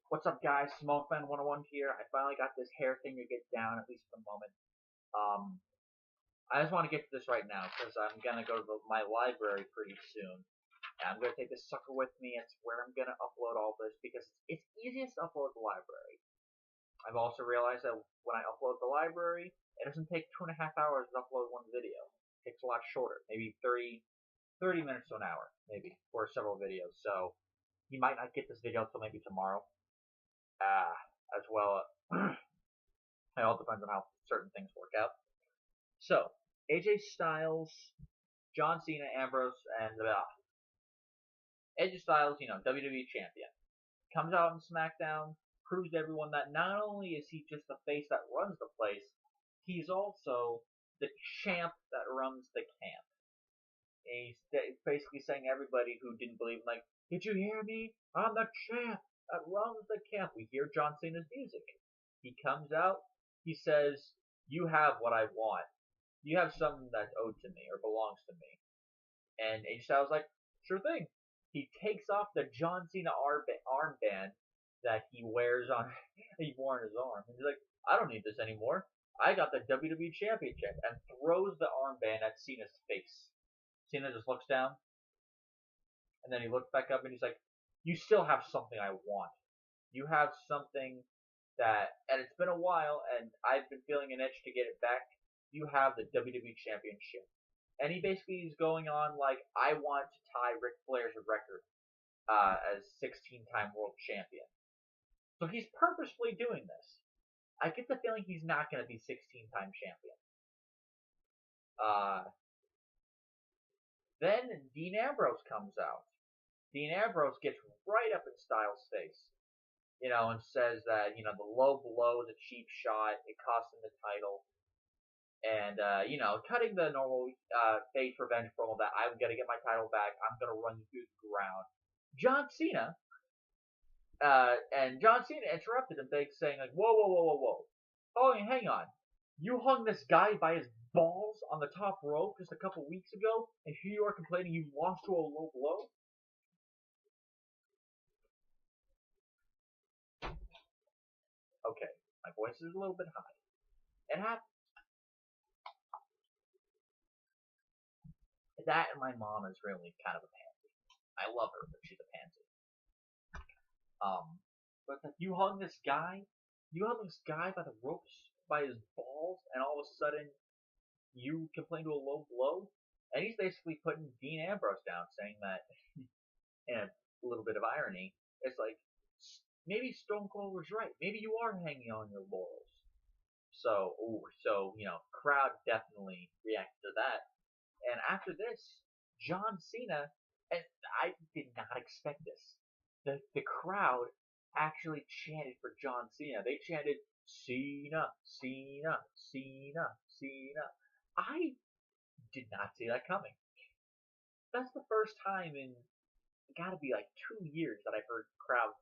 What's up, guys? Smokefan 101 here. I finally got this hair thing to get down, at least for the moment. I just want to get to this right now because I'm gonna go to my library pretty soon. And I'm gonna take this sucker with me. It's where I'm gonna upload all this because it's easiest to upload the library. I've also realized that when I upload the library, it doesn't take 2.5 hours to upload one video. It takes a lot shorter, maybe 30 minutes to an hour, maybe, for several videos. So you might not get this video until maybe tomorrow. As well. It all depends on how certain things work out. So, AJ Styles, John Cena, Ambrose, and AJ Styles, WWE champion, comes out on Smackdown, proves to everyone that not only is he just the face that runs the place, he's also the champ that runs the camp. And he's basically saying everybody who didn't believe him, like, did you hear me? I'm the champ that runs the camp. We hear John Cena's music. He comes out. He says, you have what I want. You have something that's owed to me or belongs to me. And AJ Styles was like, sure thing. He takes off the John Cena armband that he wears on, he wore on his arm. And he's like, I don't need this anymore. I got the WWE Championship. And throws the armband at Cena's face. Cena just looks down. And then he looks back up and he's like, you still have something I want. You have something that, and it's been a while, and I've been feeling an itch to get it back. You have the WWE Championship. And he basically is going on like, I want to tie Ric Flair's record as 16-time world champion. So he's purposefully doing this. I get the feeling he's not going to be 16-time champion. Then Dean Ambrose comes out. Dean Ambrose gets right up in Styles' face, and says that, the low blow is a cheap shot, it cost him the title, and, cutting the normal face revenge promo that I'm going to get my title back, I'm going to run you through the ground. John Cena interrupted him, saying, like, whoa. Oh, hang on. You hung this guy by his balls on the top rope just a couple weeks ago, and here you are complaining you lost to a low blow? Okay, my voice is a little bit high. It happens. That and my mom is really kind of a pansy. I love her, but she's a pansy. But you hung this guy by the ropes, by his balls, and all of a sudden you complain to a low blow? And he's basically putting Dean Ambrose down, saying that, in a little bit of irony, it's like, maybe Stone Cold was right. Maybe you are hanging on your laurels. So, crowd definitely reacted to that. And after this, John Cena, and I did not expect this. The crowd actually chanted for John Cena. They chanted, Cena, Cena, Cena, Cena. I did not see that coming. That's the first time in, gotta be like 2 years that I've heard crowds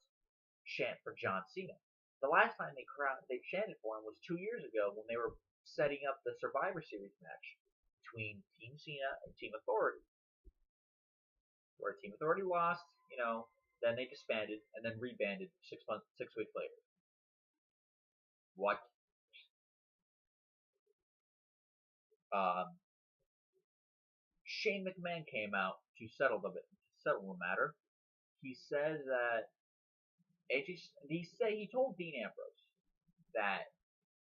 chant for John Cena. The last time they chanted for him was 2 years ago when they were setting up the Survivor Series match between Team Cena and Team Authority, where Team Authority lost, then they disbanded and then rebanded 6 weeks later. What? Shane McMahon came out to settle the matter. He says that he told Dean Ambrose that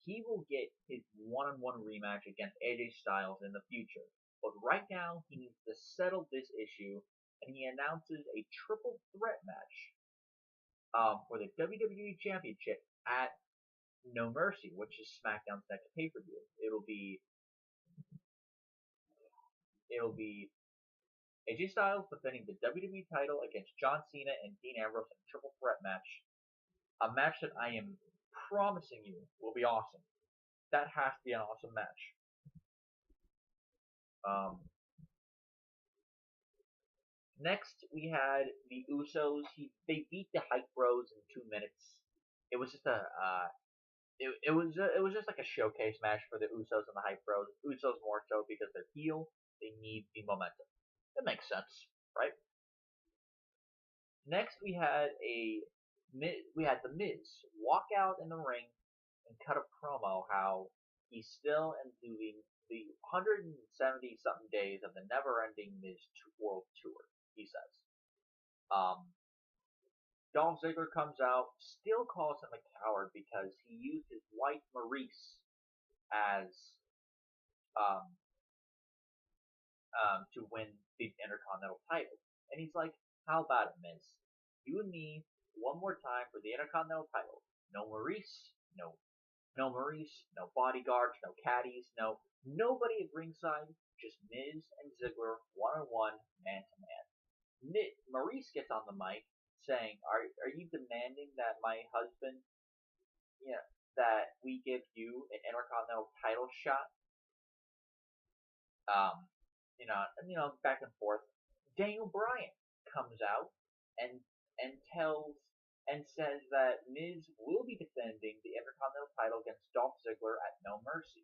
he will get his one-on-one rematch against AJ Styles in the future, but right now he needs to settle this issue, and he announces a triple threat match for the WWE Championship at No Mercy, which is SmackDown's next pay-per-view. It'll be AJ Styles defending the WWE title against John Cena and Dean Ambrose in a triple threat match. A match that I am promising you will be awesome. That has to be an awesome match. Next, we had the Usos. They beat the Hype Bros in 2 minutes. It was just it was just like a showcase match for the Usos and the Hype Bros. Usos more so because they're heel. They need the momentum. That makes sense, right? Next, we had a We had the Miz walk out in the ring and cut a promo how he's still doing the 170 something days of the never-ending Miz World Tour. He says. Dolph Ziggler comes out, still calls him a coward because he used his wife Maurice as to win the Intercontinental title. And he's like, how about it, Miz? You and me, one more time for the Intercontinental title. No Maurice, no Maurice, no bodyguards, no caddies, nobody at ringside, just Miz and Ziggler, one-on-one, man-to-man. Maurice gets on the mic saying, are you demanding that my husband, that we give you an Intercontinental title shot? Back and forth. Daniel Bryan comes out and says that Miz will be defending the Intercontinental title against Dolph Ziggler at No Mercy.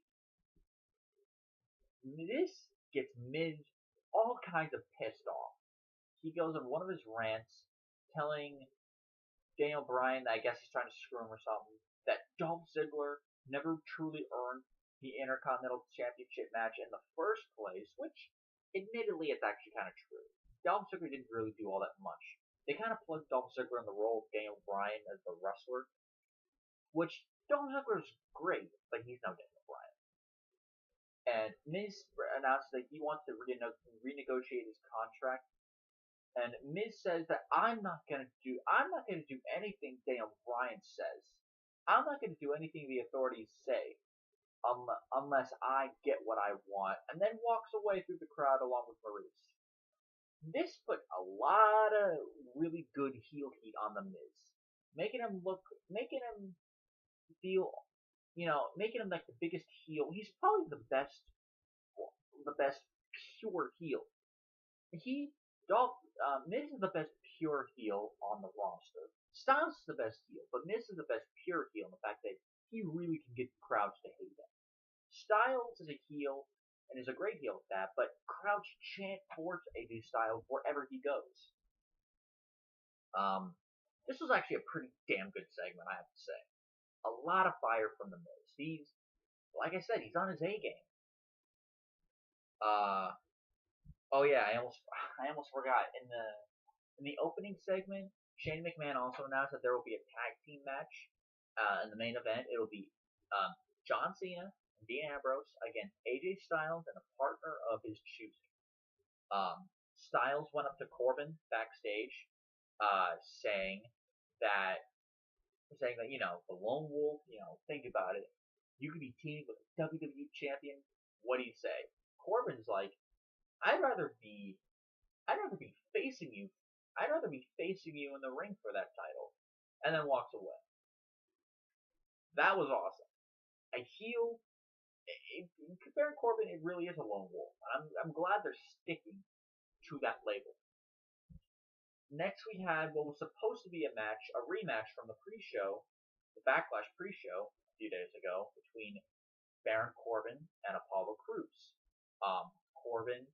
This gets Miz all kinds of pissed off. He goes on one of his rants telling Daniel Bryan that I guess he's trying to screw him or something, that Dolph Ziggler never truly earned the Intercontinental Championship match in the first place, which admittedly it's actually kind of true. Dolph Ziggler didn't really do all that much. They kind of plugged Dolph Ziggler in the role of Daniel Bryan as the wrestler, which Dolph Ziggler's great, but he's no Daniel Bryan. And Miz announced that he wants to renegotiate his contract. And Miz says that I'm not gonna do anything Daniel Bryan says. I'm not gonna do anything the authorities say unless I get what I want, and then walks away through the crowd along with Maurice. This put a lot of really good heel heat on the Miz, making him feel, making him like the biggest heel. He's probably the best pure heel. Miz is the best pure heel on the roster. Styles is the best heel, but Miz is the best pure heel in the fact that he really can get crowds to hate him. Styles is a heel, and is a great heel at that, but crowds chant towards AJ Styles wherever he goes. This was actually a pretty damn good segment, I have to say. A lot of fire from the Miz. He's, like I said, he's on his A game. Oh yeah, I almost forgot. In the opening segment, Shane McMahon also announced that there will be a tag team match. In the main event, it'll be John Cena and Dean Ambrose against AJ Styles and a partner of his choosing. Styles went up to Corbin backstage, saying that the Lone Wolf, think about it. You could be teaming with a WWE champion. What do you say? Corbin's like, I'd rather be facing you. I'd rather be facing you in the ring for that title, and then walks away. That was awesome. A heel. Comparing Corbin, it really is a lone wolf. I'm glad they're sticking to that label. Next, we had what was supposed to be a rematch from the pre-show, the Backlash pre-show a few days ago between Baron Corbin and Apollo Crews. Corbin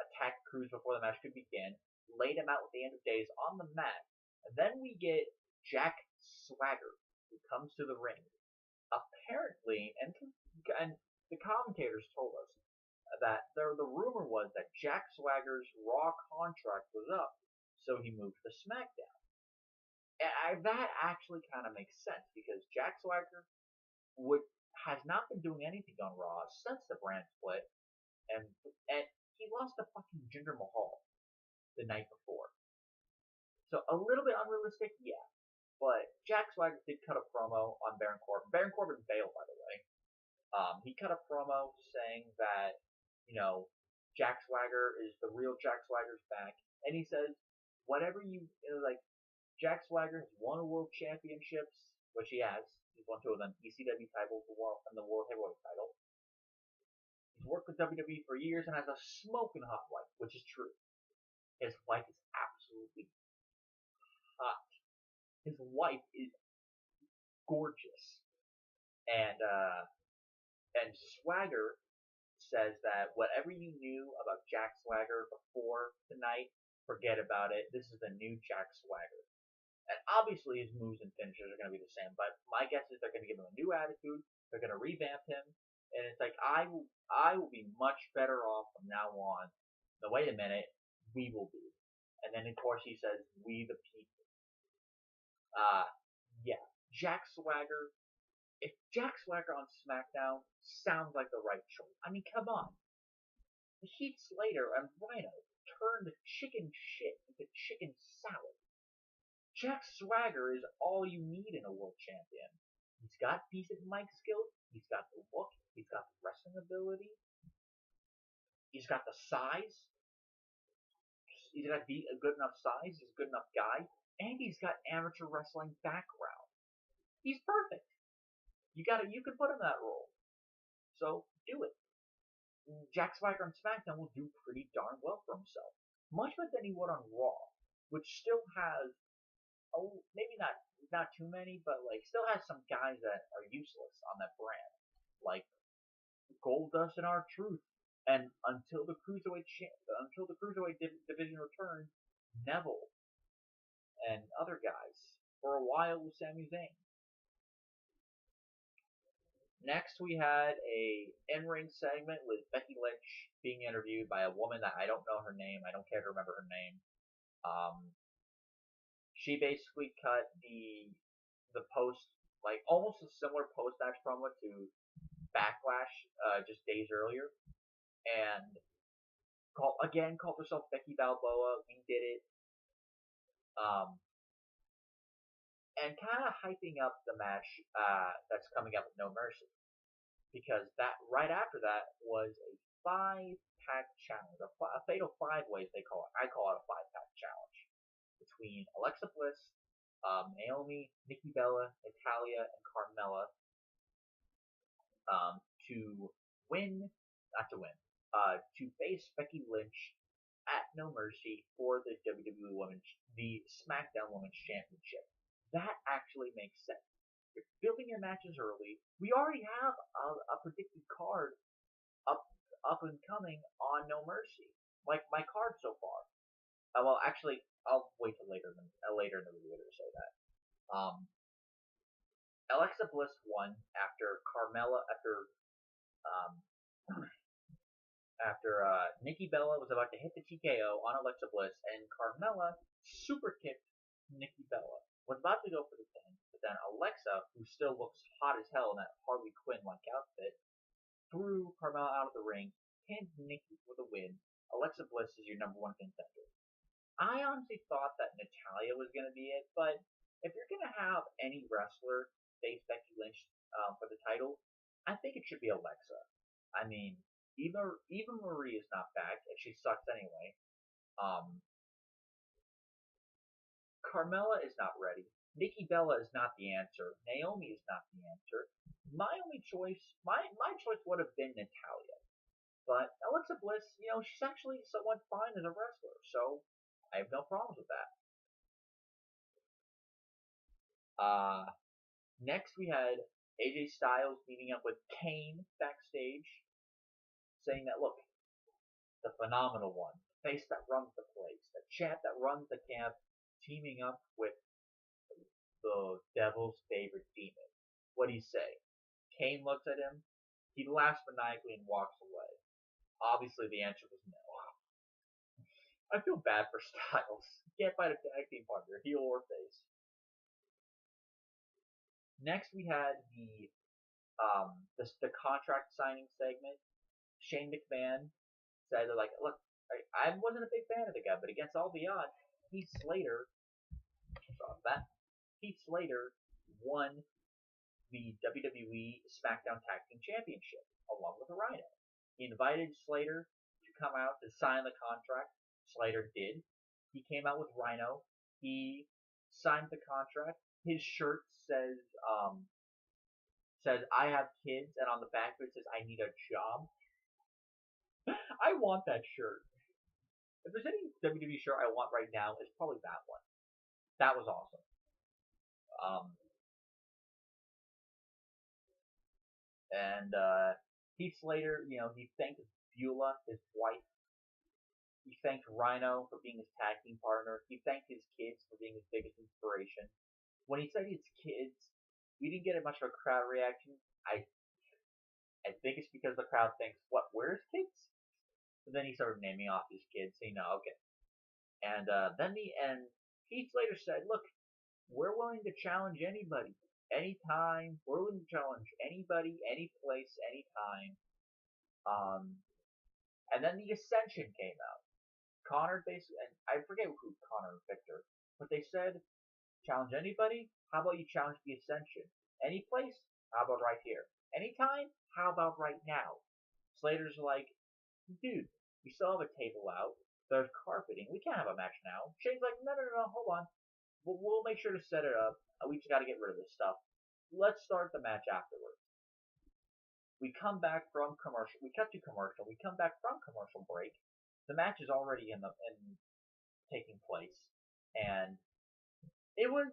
attacked Crews before the match could begin, laid him out with the End of Days on the mat, and then we get Jack Swagger, who comes to the ring. Apparently, and the commentators told us that the rumor was that Jack Swagger's Raw contract was up, so he moved to SmackDown. And that actually kind of makes sense because Jack Swagger has not been doing anything on Raw since the brand split, and he lost to fucking Jinder Mahal the night before. So a little bit unrealistic, yeah. But Jack Swagger did cut a promo on Baron Corbin. Baron Corbin bailed, by the way. He cut a promo saying that, Jack Swagger is the real Jack Swagger's back. And he says, Jack Swagger has won world championships, which he has. He's won 2 of them, ECW title and the World Heavyweight title. He's worked with WWE for years and has a smoking hot wife, which is true. His wife is absolutely hot. His wife is gorgeous. And Swagger says that whatever you knew about Jack Swagger before tonight Forget about it. This is the new Jack Swagger. And obviously his moves and finishes are going to be the same, but my guess is they're going to give him a new attitude. They're going to revamp him, and it's like I will be much better off from now on. No, wait a minute, we will be. And then of course he says, "We the people." Yeah, Jack Swagger. If Jack Swagger on SmackDown sounds like the right choice, I mean, come on. Heath Slater and Rhino turned chicken shit into chicken salad. Jack Swagger is all you need in a world champion. He's got decent mic skills. He's got the look. He's got the wrestling ability. He's got the size. He's got a good enough size. He's a good enough guy. And he's got amateur wrestling background. He's perfect. You can put him in that role. So do it. Jack Swagger on SmackDown will do pretty darn well for himself. Much better than he would on Raw, which still has, maybe not too many, but like still has some guys that are useless on that brand, like Goldust and R-Truth. And until the cruiserweight division returns, Neville and other guys. For a while with Sami Zayn. Next, we had a in-ring segment with Becky Lynch being interviewed by a woman that I don't know her name. I don't care to remember her name. She basically cut the post, like almost a similar post-match promo to Backlash just days earlier, and called herself Becky Balboa. We did it. And kind of hyping up the match that's coming up with No Mercy, because that right after that was a 5-pack challenge, a fatal 5-ways they call it. I call it a 5-pack challenge between Alexa Bliss, Naomi, Nikki Bella, Natalya, and Carmella to face Becky Lynch at No Mercy for the the Smackdown Women's Championship. That actually makes sense. You're building your matches early. We already have a predicted card up and coming on No Mercy. Like my card so far. Well, actually, I'll wait till later in the video to say that. Alexa Bliss won after Nikki Bella was about to hit the TKO on Alexa Bliss, and Carmella super kicked Nikki Bella. Was about to go for the pin, but then Alexa, who still looks hot as hell in that Harley Quinn-like outfit, threw Carmella out of the ring, pinned Nikki for the win. Alexa Bliss is your number 1 contender. I honestly thought that Natalya was going to be it, but if you're going to have any wrestler face Becky Lynch for the title, I think it should be Alexa. I mean, Eva Marie is not back, and she sucks anyway. Carmella is not ready. Nikki Bella is not the answer. Naomi is not the answer. My choice would have been Natalya. But Alexa Bliss, she's actually somewhat fine as a wrestler, so I have no problems with that. Next we had AJ Styles meeting up with Kane backstage, saying that, look, the phenomenal one, the face that runs the place, the champ that runs the camp, teaming up with the devil's favorite demon. What do you say? Kane looks at him, he laughs maniacally and walks away. Obviously the answer was no. I feel bad for Styles. He can't fight a tag team partner, heel or face. Next we had the contract signing segment. Shane McMahon said, like, look, I wasn't a big fan of the guy, but against all the odds, Heath Slater won the WWE SmackDown Tag Team Championship along with Rhino. He invited Slater to come out to sign the contract. Slater did. He came out with Rhino. He signed the contract. His shirt says I have kids, and on the back of it says I need a job. I want that shirt. If there's any WWE shirt I want right now, it's probably that one. That was awesome. And Heath Slater, he thanked Beulah, his wife, He thanked Rhino for being his tag team partner. He thanked his kids for being his biggest inspiration. When he said his kids, we didn't get much of a crowd reaction. I think it's because the crowd thinks, what, we're his kids? But then he started naming off his kids, so okay. And then Heath Slater said, look, we're willing to challenge anybody, anytime. We're willing to challenge anybody, any place, anytime. And then the Ascension came out. Connor basically, and I forget who Connor and Victor, but they said, challenge anybody? How about you challenge the Ascension? Any place? How about right here? Anytime? How about right now? Slater's like, dude, we still have a table out. There's carpeting. We can't have a match now. Shane's like, no, hold on. We'll make sure to set it up. We just got to get rid of this stuff. Let's start the match afterwards. We come back from commercial. We cut to commercial. We come back from commercial break. The match is already in taking place, and it was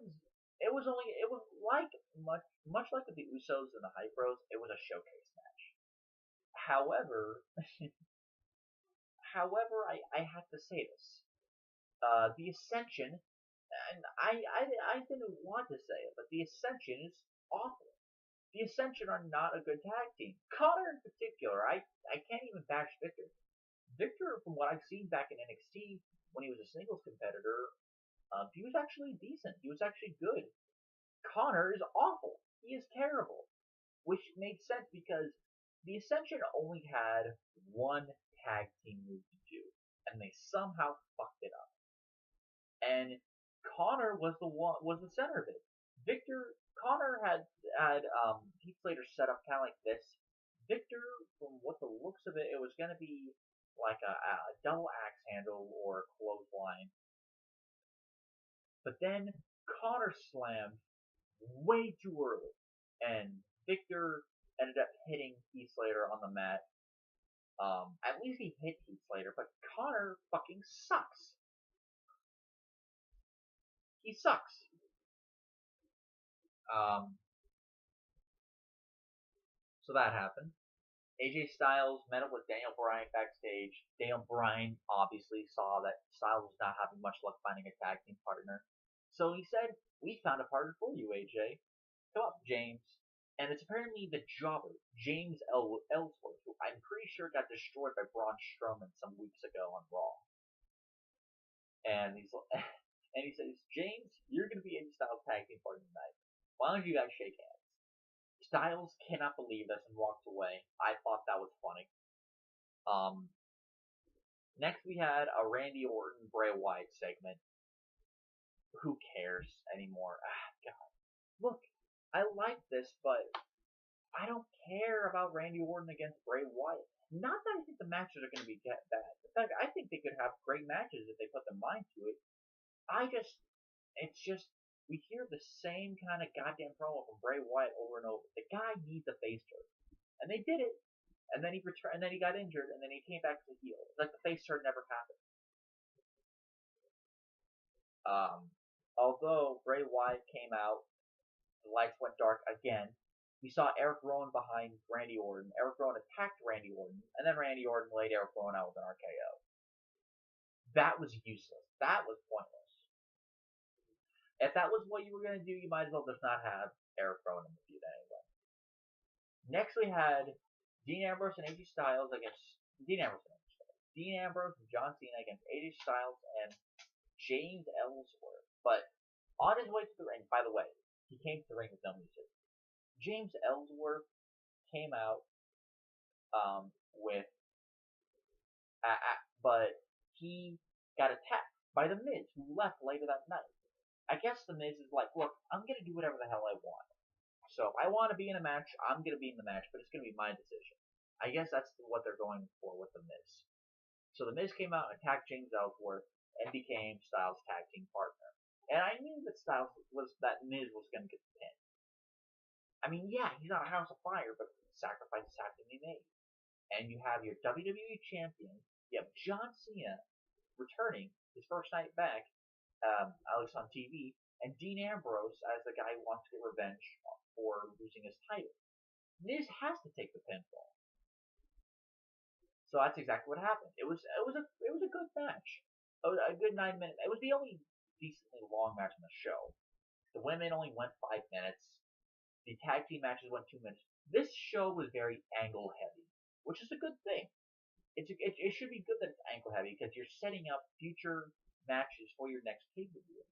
like much like the Usos and the Hype Bros. It was a showcase match. However, I have to say this: the Ascension, and I didn't want to say it, but the Ascension is awful. The Ascension are not a good tag team. Connor in particular, I can't even bash Victor. Victor, from what I've seen back in NXT when he was a singles competitor, he was actually decent. He was actually good. Connor is awful. He is terrible. Which made sense because the Ascension only had one tag team move to do, and they somehow fucked it up. And Connor was the center of it. Connor had Heath Slater set up kind of like this. Victor, from what the looks of it, it was going to be like a double axe handle or a clothesline. But then Connor slammed way too early, and Victor ended up hitting Heath Slater on the mat. At least he hit Heath Slater, but Connor fucking sucks. He sucks. So that happened. AJ Styles met up with Daniel Bryan backstage. Daniel Bryan obviously saw that Styles was not having much luck finding a tag team partner. So he said, we found a partner for you, AJ. Come up, James. And it's apparently the jobber, James Ellsworth, who I'm pretty sure got destroyed by Braun Strowman some weeks ago on Raw. And he says, James, you're going to be AJ Styles' tag team partner tonight. Why don't you guys shake hands? Styles cannot believe this and walks away. I thought that was funny. Next we had a Randy Orton Bray Wyatt segment. Who cares anymore? God. Look, I like this, but I don't care about Randy Orton against Bray Wyatt. Not that I think the matches are going to be bad. In fact, I think they could have great matches if they put their mind to it. We hear the same kind of goddamn promo from Bray Wyatt over and over. The guy needs a face turn, and they did it. And then he returned, and then he got injured, and then he came back to the heel. It's like the face turn never happened. Although Bray Wyatt came out, the lights went dark again. We saw Eric Rowan behind Randy Orton. Eric Rowan attacked Randy Orton, and then Randy Orton laid Eric Rowan out with an RKO. That was useless. That was pointless. If that was what you were going to do, you might as well just not have Eric Rowan in the feud anyway. Next we had Dean Ambrose and AJ Styles against Dean Ambrose and John Cena against AJ Styles and James Ellsworth. But on his way to the ring, by the way, he came to the ring with no music. James Ellsworth came out but he got attacked by The Miz, who left later that night. I guess The Miz is like, look, I'm going to do whatever the hell I want. So if I want to be in a match, I'm going to be in the match, but it's going to be my decision. I guess that's what they're going for with The Miz. So The Miz came out and attacked James Ellsworth and became Styles' tag team partner. And I knew that Miz was going to get the pin. I mean, yeah, he's not a House of Fire, but sacrifices have to be made. And you have your WWE champion, you have John Cena returning his first night back, at least on TV, and Dean Ambrose as the guy who wants to get revenge for losing his title. Miz has to take the pinfall. So that's exactly what happened. It was a good match. A good 9 minutes. It was the only decently long match on the show. The women only went 5 minutes. The tag team matches went 2 minutes. This show was very angle heavy, which is a good thing. It should be good that it's angle heavy because you're setting up future matches for your next pay-per-view.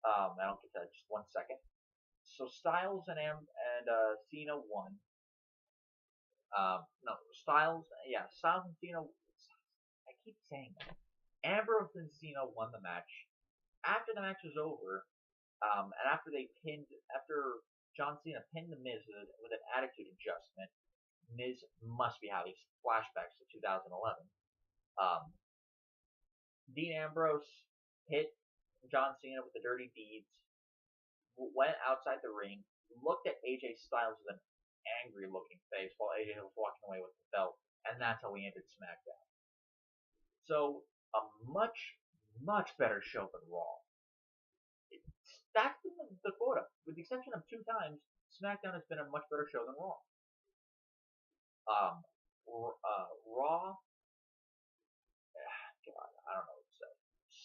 I don't get that. Just 1 second. So Styles and Cena won. No, Styles and Cena. I keep saying that. Ambrose and Cena won the match. After the match was over, and after John Cena pinned the Miz with an attitude adjustment, Miz must be having flashbacks to 2011. Dean Ambrose hit John Cena with the dirty deeds, went outside the ring, looked at AJ Styles with an angry-looking face while AJ was walking away with the belt, and that's how we ended SmackDown. So, a much, much better show than Raw. That's been the quota. With the exception of 2 times, SmackDown has been a much better show than Raw. Raw, God, I don't know what to say.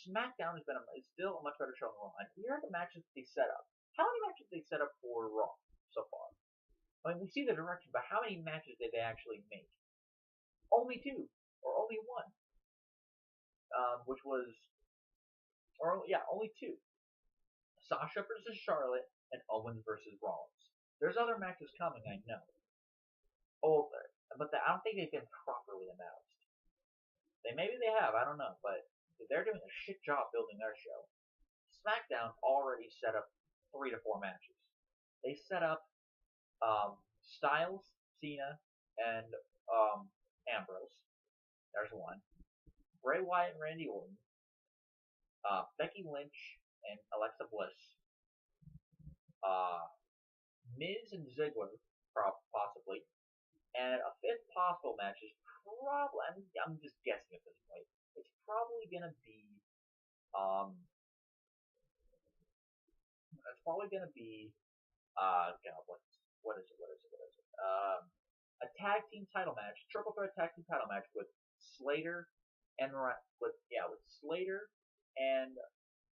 SmackDown is still a much better show than Raw. And here are the matches they set up. How many matches did they set up for Raw so far? I mean, we see the direction, but how many matches did they actually make? Only 2, or only 1. Only 2. Sasha versus Charlotte, and Owens versus Rollins. There's other matches coming, I know. But I don't think they've been properly announced. Maybe they have, I don't know, but they're doing a shit job building their show. SmackDown already set up 3 to 4 matches. They set up Styles, Cena, and Ambrose. There's 1. Bray Wyatt and Randy Orton. Becky Lynch and Alexa Bliss. Miz and Ziggler, possibly. And a 5th possible match is probably, I'm just guessing at this point, it's probably going to be, a tag team title match, triple threat tag team title match with Slater and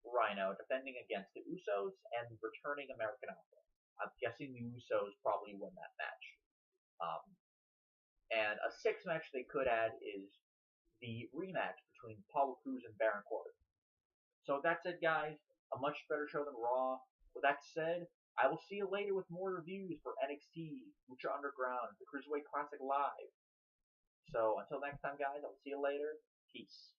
Rhino defending against the Usos and returning American Alpha. I'm guessing the Usos probably win that match. And a 6th match they could add is the rematch between Apollo Crews and Baron Corbin. So that's it, guys. A much better show than Raw. With that said, I will see you later with more reviews for NXT, Lucha Underground, the Cruiserweight Classic Live. So until next time, guys, I will see you later. Peace.